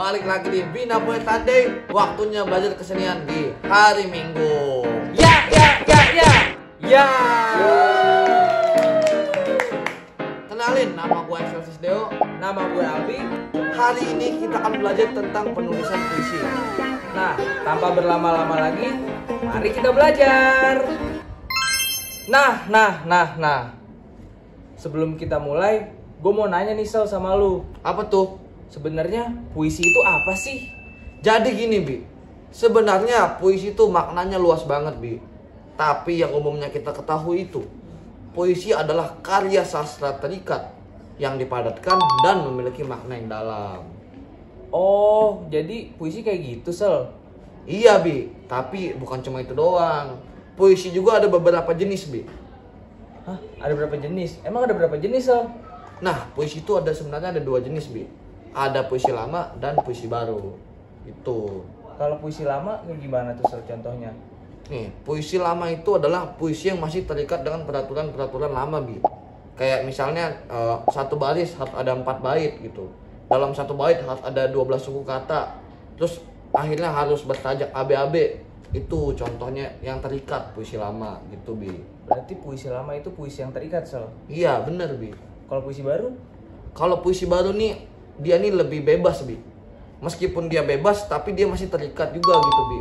balik lagi di Bina Boy Sunday. Waktunya belajar kesenian di hari Minggu. Ya. Kenalin, nama gue Excelsis Deo. Nama gue Albi. Hari ini kita akan belajar tentang penulisan puisi. Nah, tanpa berlama-lama lagi, mari kita belajar. Nah. Sebelum kita mulai, gue mau nanya nih Sel sama lu. Apa tuh? Sebenarnya puisi itu apa sih? Jadi gini, Bi. Sebenarnya puisi itu maknanya luas banget, Bi. Tapi yang umumnya kita ketahui itu, puisi adalah karya sastra terikat yang dipadatkan dan memiliki makna yang dalam. Oh, jadi puisi kayak gitu, Sel? Iya, Bi. Tapi bukan cuma itu doang. Puisi juga ada beberapa jenis, Bi. Hah? Ada berapa jenis? Emang ada berapa jenis, Sel? Nah, puisi itu sebenarnya ada dua jenis, Bi. Ada puisi lama dan puisi baru. Itu. Kalau puisi lama kayak gimana tuh, Sel, contohnya? Nih, puisi lama itu adalah puisi yang masih terikat dengan peraturan-peraturan lama, Bi. Kayak misalnya satu baris harus ada 4 bait gitu. Dalam satu bait harus ada 12 suku kata. Terus akhirnya harus bertajak ABAB. Itu contohnya yang terikat puisi lama gitu, Bi. Berarti puisi lama itu puisi yang terikat, Sel? Iya, bener, Bi. Kalau puisi baru? Kalau puisi baru nih, dia nih lebih bebas, Bi. Meskipun dia bebas, tapi dia masih terikat juga gitu, Bi.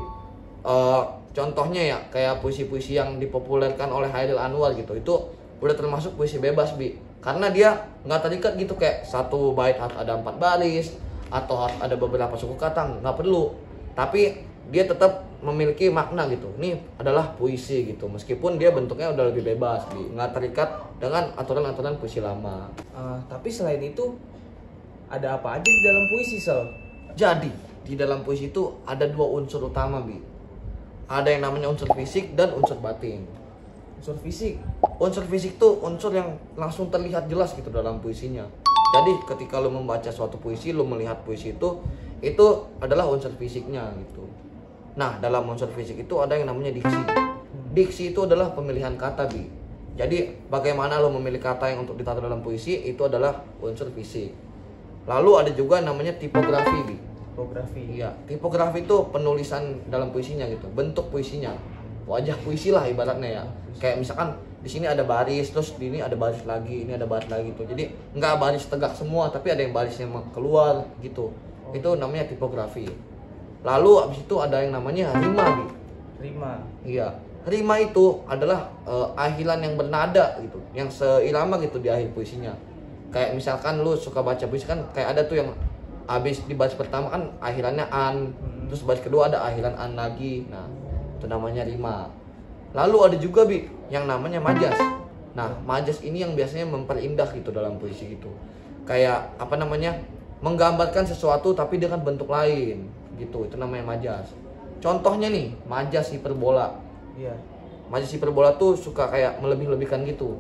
Contohnya ya, kayak puisi-puisi yang dipopulerkan oleh Hairil Anwar gitu. Itu udah termasuk puisi bebas, Bi. Karena dia nggak terikat gitu, kayak satu bait harus ada 4 baris, atau harus ada beberapa suku kata, nggak perlu. Tapi dia tetap memiliki makna gitu. Ini adalah puisi gitu, meskipun dia bentuknya udah lebih bebas, Bi. Nggak terikat dengan aturan-aturan puisi lama. Tapi selain itu, ada apa aja di dalam puisi, Sel? Jadi, di dalam puisi itu ada 2 unsur utama, Bi. Ada yang namanya unsur fisik dan unsur batin. Unsur fisik? Unsur fisik tuh unsur yang langsung terlihat jelas gitu dalam puisinya. Jadi, ketika lo membaca suatu puisi, lo melihat puisi itu adalah unsur fisiknya gitu. Nah, dalam unsur fisik itu ada yang namanya diksi. Diksi itu adalah pemilihan kata, Bi. Jadi, bagaimana lo memilih kata yang untuk ditaruh dalam puisi, itu adalah unsur fisik. Lalu ada juga namanya tipografi, Bi. Tipografi? Iya, tipografi itu penulisan dalam puisinya gitu, bentuk puisinya. Wajah puisi lah ibaratnya ya. Kayak misalkan di sini ada baris, terus di ini ada baris lagi, ini ada baris lagi gitu. Jadi nggak baris tegak semua, tapi ada yang barisnya keluar gitu. Itu namanya tipografi. Lalu abis itu ada yang namanya rima, Bi. Rima? Iya, rima itu adalah akhilan yang bernada gitu, yang seirama gitu di akhir puisinya. Kayak misalkan lu suka baca puisi kan, kayak ada tuh yang habis di baris pertama kan akhirannya an, terus baris kedua ada akhiran an lagi. Nah, itu namanya rima. Lalu ada juga, Bi, yang namanya majas. Nah, majas ini yang biasanya memperindah gitu dalam puisi gitu. Kayak apa namanya? Menggambarkan sesuatu tapi dengan bentuk lain gitu. Itu namanya majas. Contohnya nih, majas hiperbola. Iya. Majas hiperbola tuh suka kayak melebih-lebihkan gitu.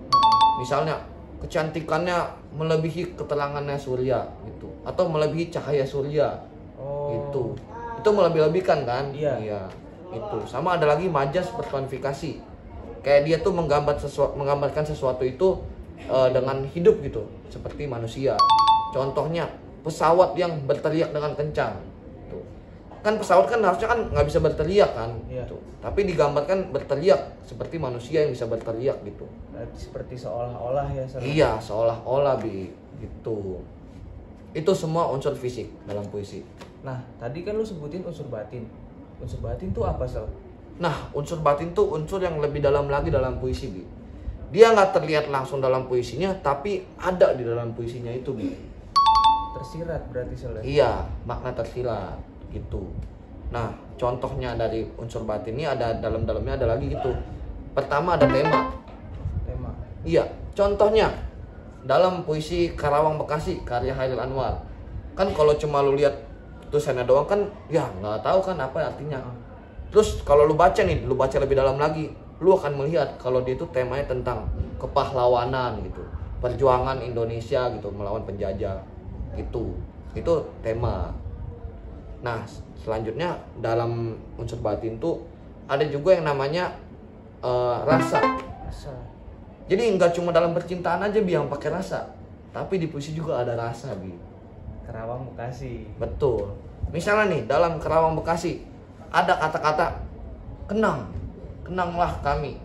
Misalnya kecantikannya melebihi keterangannya surya gitu, atau melebihi cahaya surya. Oh. Itu melebih-lebihkan kan? Iya. Itu sama ada lagi majas personifikasi. Kayak dia tuh menggambarkan sesuatu itu dengan hidup gitu, seperti manusia. Contohnya pesawat yang berteriak dengan kencang. Tuh. Kan pesawat kan harusnya kan nggak bisa berteriak kan? Iya. Tuh. Tapi digambarkan berteriak seperti manusia yang bisa berteriak gitu. Berarti seperti seolah-olah ya, Sel? Iya, seolah-olah, Bi, gitu. Itu semua unsur fisik dalam puisi. Nah, tadi kan lu sebutin unsur batin. Unsur batin tuh apa, Sel? Nah, unsur batin tuh unsur yang lebih dalam lagi dalam puisi, Bi. Dia nggak terlihat langsung dalam puisinya, tapi ada di dalam puisinya itu, Bi. Tersirat berarti, Sel? Iya, makna tersirat gitu. Nah, contohnya dari unsur batin ini ada dalam-dalamnya ada lagi gitu. Pertama ada tema. Tema? Iya, contohnya dalam puisi Karawang Bekasi karya Hairil Anwar. Kan kalau cuma lu lihat tulisannya doang kan ya nggak tahu kan apa artinya. Terus kalau lu baca lebih dalam lagi, lu akan melihat kalau dia itu temanya tentang kepahlawanan gitu, perjuangan Indonesia gitu melawan penjajah gitu. Itu tema. Nah, selanjutnya dalam unsur batin tuh ada juga yang namanya rasa. Jadi nggak cuma dalam percintaan aja, Bi, yang pakai rasa, tapi di puisi juga ada rasa, Bi. Karawang Bekasi. Betul. Misalnya nih dalam Kerawang Bekasi ada kata-kata kenanglah kami.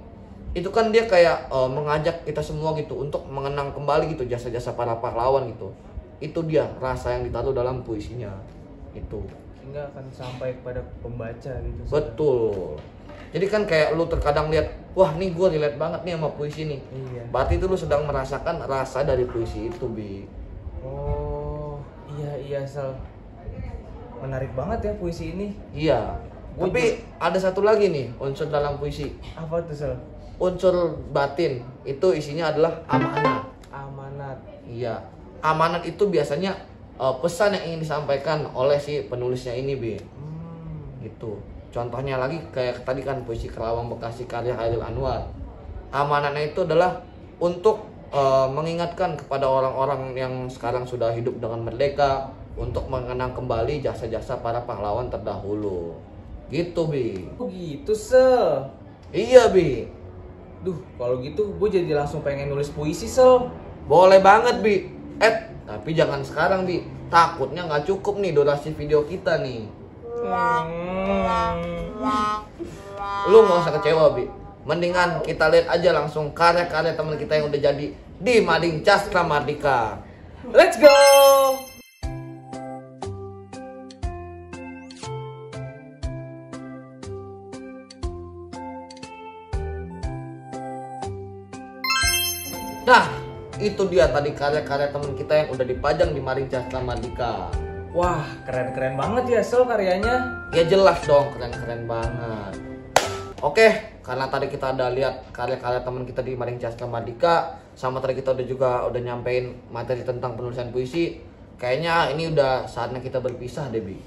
Itu kan dia kayak mengajak kita semua gitu untuk mengenang kembali gitu jasa-jasa para pahlawan gitu. Itu dia rasa yang ditaruh dalam puisinya itu. Sehingga akan sampai kepada pembaca gitu. Betul. Jadi kan kayak lu terkadang lihat, wah nih gue relate banget nih sama puisi nih. Iya. Berarti itu lu sedang merasakan rasa dari puisi itu, Bi. Oh, iya Sal. Menarik banget ya puisi ini. Iya. Tapi ada satu lagi nih unsur dalam puisi. Apa tuh Sal? Unsur batin itu isinya adalah amanat. Amanat. Iya. Amanat itu biasanya pesan yang ingin disampaikan oleh si penulisnya ini, Bi. Gitu. Contohnya lagi kayak tadi kan puisi Kerawang Bekasi karya Chairil Anwar. Amanatnya itu adalah untuk mengingatkan kepada orang-orang yang sekarang sudah hidup dengan merdeka untuk mengenang kembali jasa-jasa para pahlawan terdahulu. Gitu, Bi. Oh gitu Sel. Iya, Bi. Duh, kalau gitu gue jadi langsung pengen nulis puisi Sel. Boleh banget, Bi. Tapi jangan sekarang, Bi. Takutnya nggak cukup nih durasi video kita nih. Lu nggak usah kecewa, Bi. Mendingan kita lihat aja langsung karya-karya teman kita yang udah jadi di Mading Cakra Mardika. Let's go. Nah, itu dia tadi karya-karya teman kita yang udah dipajang di Mading Cakra Mardika. Wah, keren-keren banget ya Sel karyanya. Ya jelas dong, keren-keren banget. Oke, karena tadi kita udah lihat karya-karya teman kita di Mading Cakra Mardika, sama tadi kita udah nyampein materi tentang penulisan puisi. Kayaknya ini udah saatnya kita berpisah deh, Bi.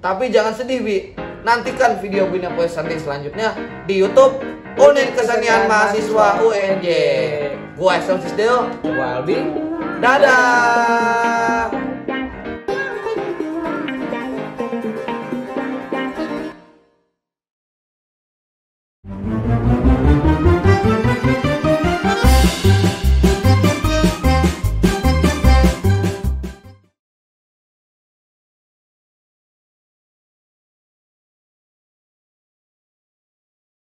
Tapi jangan sedih, Bi. Nantikan video Bina Poes Santai selanjutnya di YouTube Unit Kesenian Mahasiswa UNJ. Gua Excel Sisdeo. Gua Albi. Dadah.